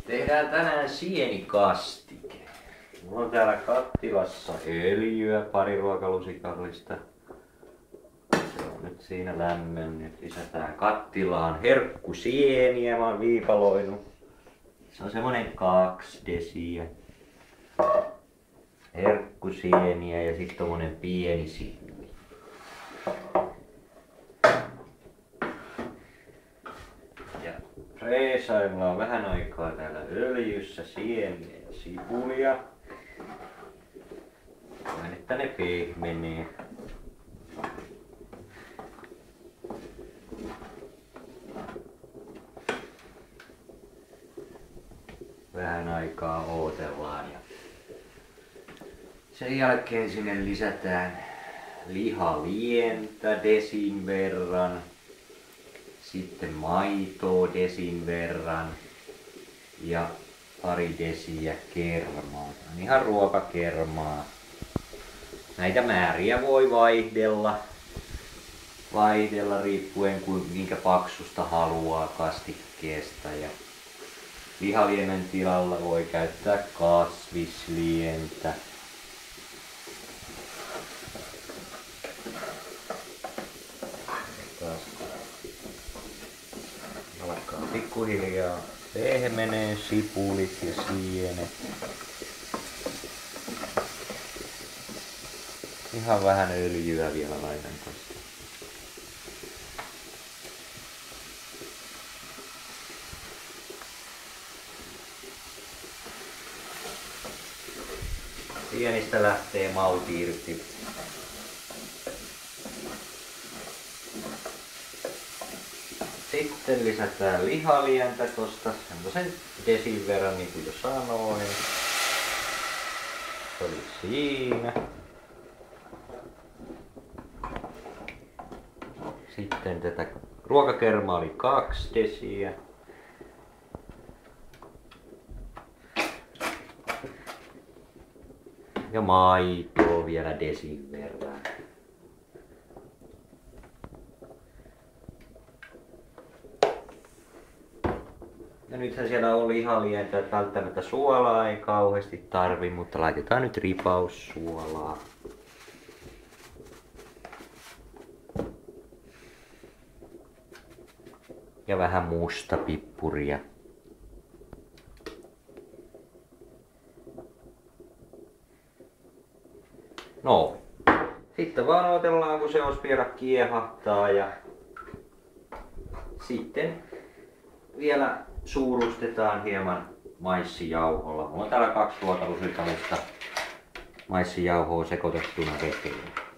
Tehdään tänään sienikastike. Mulla on täällä kattilassa öljyä, pari ruokalusikallista. Se on nyt siinä lämmennyt. Lisätään kattilaan herkkusieniä, mä oon viipaloinut. Se on semmonen 2 desiä. Herkkusieniä ja sitten tommonen pieni sipuli. Ja freesaillaan vähän aikaa täällä öljyssä sieniä ja sipulia. Vain että ne pehmenee. Vähän aikaa odotellaan ja sen jälkeen sinne lisätään lihalientä desin verran. Sitten maitoa desin verran ja pari desiä kermaa. Ihan ruokakermaa. Näitä määriä voi vaihdella riippuen minkä paksusta haluaa kastikkeesta. Ja lihaliemen tilalla voi käyttää kasvislientä. Alkaa pikkuhiljaa pehmenee sipulit ja sienet. Ihan vähän öljyä vielä laitan tosta. Sienistä lähtee mauti irti. Sitten lisätään lihalientä tosta semmosen desin verran niin kuin jo sanoin. Se oli siinä. Sitten tätä ruokakermaa oli 2 desiä. Ja maitoa vielä desin verran. Ja nythän siellä on lihalientä, että välttämättä suolaa ei kauheasti tarvi, mutta laitetaan nyt ripaus suolaa. Ja vähän musta pippuria. No, sitten vaan odotellaan kun se olisi vielä kiehahtaa ja sitten vielä suurustetaan hieman maissijauholla. Mulla on täällä 2 ruokalusikallista maissijauhoa sekoitettuna veteen.